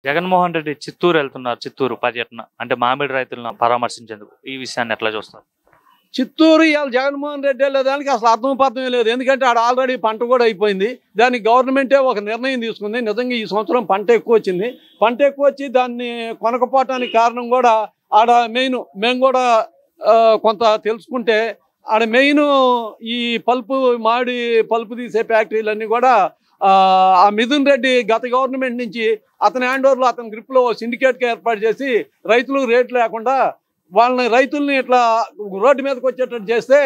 జగన్మోహన్ రెడ్డి చిత్తూరు వెళ్తున్నారు. చిత్తూరు పర్యటన అంటే మామిడి రైతులను పరామర్శించేందుకు. ఈ విషయాన్ని ఎట్లా చూస్తారు? చిత్తూరు ఇవాళ జగన్మోహన్ రెడ్డి వెళ్ళేదానికి అసలు అర్థమే లేదు. ఎందుకంటే ఆడ ఆల్రెడీ పంట కూడా అయిపోయింది. దానికి గవర్నమెంటే ఒక నిర్ణయం తీసుకుంది. నిజంగా ఈ సంవత్సరం పంట ఎక్కువ వచ్చింది. పంట ఎక్కువ వచ్చి దాన్ని కొనకపోవటానికి కారణం కూడా ఆడ మెయిన్ మేము కూడా కొంత తెలుసుకుంటే ఆడ మెయిన్ ఈ మామిడి పల్పు తీసే ఫ్యాక్టరీలన్నీ కూడా ఆ మిథున్ రెడ్డి గత గవర్నమెంట్ నుంచి అతని హ్యాండ్ ఓవర్లో అతని గ్రిప్లో సిండికేట్గా ఏర్పాటు చేసి రైతులకు రేట్లు లేకుండా రైతుల్ని ఇట్లా రోడ్డు మీదకి వచ్చేటట్టు చేస్తే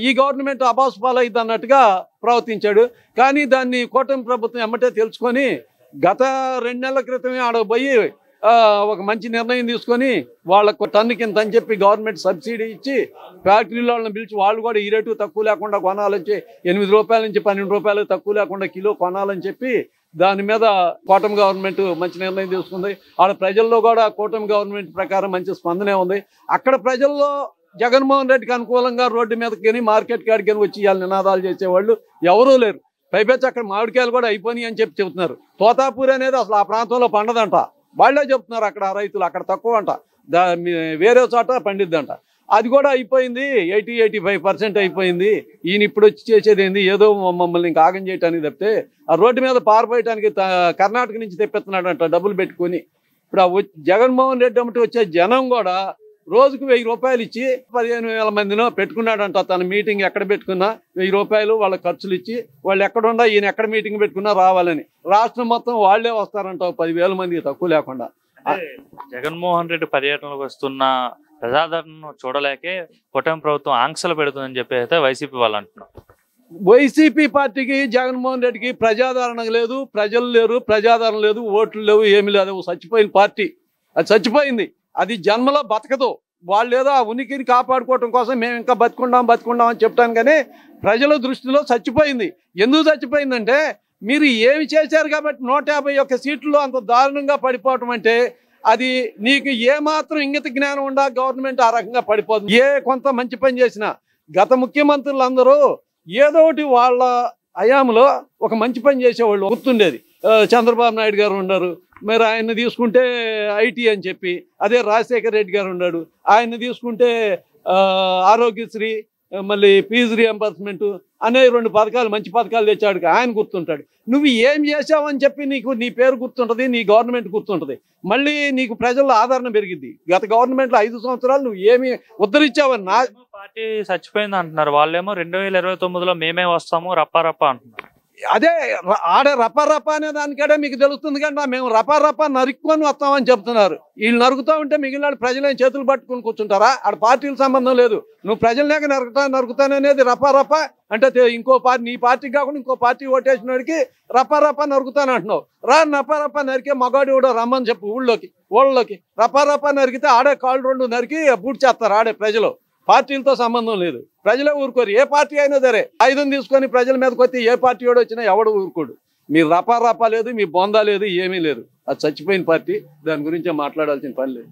ఈ గవర్నమెంట్ అబాస్ పాలైద్ది అన్నట్టుగా ప్రవర్తించాడు. కానీ దాన్ని కూటమి ప్రభుత్వం ఎమ్మటే తెలుసుకొని గత 2 నెలల క్రితమే ఆడకు పోయి ఒక మంచి నిర్ణయం తీసుకొని వాళ్ళకు టన్ను కింద అని చెప్పి గవర్నమెంట్ సబ్సిడీ ఇచ్చి ఫ్యాక్టరీలో వాళ్ళని పిలిచి వాళ్ళు కూడా ఈ రేటు తక్కువ లేకుండా కొనాలని చెప్పి 8 రూపాయల నుంచి 12 రూపాయలు తక్కువ లేకుండా కిలో కొనాలని చెప్పి దాని మీద కూటమి గవర్నమెంట్ మంచి నిర్ణయం తీసుకుంది. ఆడ ప్రజల్లో కూడా కూటమి గవర్నమెంట్ ప్రకారం మంచి స్పందనే ఉంది. అక్కడ ప్రజల్లో జగన్మోహన్ రెడ్డికి అనుకూలంగా రోడ్డు మీదకి కానీ మార్కెట్ కాడికి కానీ వచ్చి ఇవాళ నినాదాలు చేసేవాళ్ళు ఎవరూ లేరు. పైపెచ్చి అక్కడ మామిడికాయలు కూడా అయిపోయినాయి అని చెప్పి చెబుతున్నారు. తోతాపూర్ అనేది అసలు ఆ ప్రాంతంలో పండదంట. వాళ్ళే చెప్తున్నారు అక్కడ రైతులు అక్కడ తక్కువ అంట, వేరే చోట పండిద్దంట. అది కూడా అయిపోయింది. 80-85% అయిపోయింది. ఈయన ఇప్పుడు వచ్చి చేసేది ఏంది, ఏదో మమ్మల్ని ఇంకా ఆగం చేయడానికి తప్పితే ఆ రోడ్డు మీద పారిపోయటానికి కర్ణాటక నుంచి తెప్పిస్తున్నాడంట డబ్బులు పెట్టుకొని. ఇప్పుడు జగన్మోహన్ రెడ్డి అమ్మటి వచ్చే జనం కూడా రోజుకు 1000 రూపాయలు ఇచ్చి 15,000 మందినో పెట్టుకున్నాడంట. తన మీటింగ్ ఎక్కడ పెట్టుకున్నా 1000 రూపాయలు వాళ్ళ ఖర్చులు ఇచ్చి వాళ్ళు ఎక్కడున్నా ఈయన ఎక్కడ మీటింగ్ పెట్టుకున్నా రావాలని. రాష్ట్రం మొత్తం వాళ్లే వస్తారంట 10,000 మందికి తక్కువ లేకుండా. జగన్మోహన్ రెడ్డి పర్యటనకు వస్తున్న ప్రజాదరణను చూడలేకే కూటమి ప్రభుత్వం ఆంక్షలు పెడుతుందని చెప్పి అయితే వైసీపీ వాళ్ళు అంటున్నారు. వైసీపీ పార్టీకి జగన్మోహన్ రెడ్డికి ప్రజాదరణ లేదు, ప్రజలు లేరు, ప్రజాదరణ లేదు, ఓట్లు లేవు, ఏమీ లేదు. చచ్చిపోయిన పార్టీ అది చచ్చిపోయింది. అది జన్మలో బతకదు. వాళ్ళు ఏదో ఆ ఉనికిని కాపాడుకోవటం కోసం మేము ఇంకా బతుకుందాం అని చెప్తాను. కానీ ప్రజల దృష్టిలో చచ్చిపోయింది. ఎందుకు చచ్చిపోయిందంటే మీరు ఏమి చేశారు కాబట్టి 151 సీట్లలో అంత దారుణంగా పడిపోవటం అంటే అది నీకు ఏమాత్రం ఇంగిత జ్ఞానం ఉండా గవర్నమెంట్ ఆ రకంగా పడిపోతుంది. కొంత మంచి పని చేసినా గత ముఖ్యమంత్రులందరూ ఏదో ఒకటి వాళ్ళ హయాంలో ఒక మంచి పని చేసేవాళ్ళు గుర్తుండేది. చంద్రబాబు నాయుడు గారు ఉన్నారు, మరి ఆయన్ని తీసుకుంటే ఐటీ అని చెప్పి, అదే రాజశేఖర రెడ్డి గారు ఉన్నాడు, ఆయన్ని తీసుకుంటే ఆరోగ్యశ్రీ, మళ్ళీ ఫీజు రియంబర్స్మెంట్ అనే 2 పథకాలు మంచి పథకాలు తెచ్చాడు. ఆయన గుర్తుంటాడు. నువ్వు ఏం చేసావని చెప్పి నీ పేరు గుర్తుంటుంది, నీ గవర్నమెంట్ గుర్తుంటుంది. మళ్ళీ నీకు ప్రజల్లో ఆదరణ పెరిగింది. గత గవర్నమెంట్లో 5 సంవత్సరాలు నువ్వు ఏమి ఉద్ధరించావని పార్టీ చచ్చిపోయింది అంటున్నారు. వాళ్ళేమో 2029లో మేమే వస్తాము రప్ప అంటున్నారు. అదే ఆడే రపా అనే దానికాడే మీకు తెలుస్తుంది. కానీ మేము రపా నరుక్కొని వస్తామని చెప్తున్నారు. వీళ్ళు నరుకుతూ ఉంటే మిగిలిన ప్రజలేం చేతులు పట్టుకుని కూర్చుంటారా? ఆడ పార్టీల సంబంధం లేదు. నువ్వు ప్రజలనేక నరుకుతాననేది రపా అంటే ఇంకో పార్టీ, నీ పార్టీకి కాకుండా ఇంకో పార్టీ ఓటేసిన వాడికి రపా నరుకుతాను అంటున్నావు. రపా నరికే మగాడు కూడా రమ్మని చెప్పు ఊళ్ళలోకి. రపా నరికితే ఆడే కాళ్ళు 2 నరికి బూట్ చేస్తారు ఆడే ప్రజలు. పార్టీలతో సంబంధం లేదు. ప్రజలే ఊరుకోరు. ఏ పార్టీ అయినా సరే ఆయుధం తీసుకొని ప్రజల మీదకి వచ్చి ఏ పార్టీ వాడు వచ్చినా ఎవడు ఊరుకోడు. మీ రపా లేదు, మీ బొందా లేదు, ఏమీ లేదు. అది చచ్చిపోయిన పార్టీ. దాని గురించి మాట్లాడాల్సిన పని లేదు.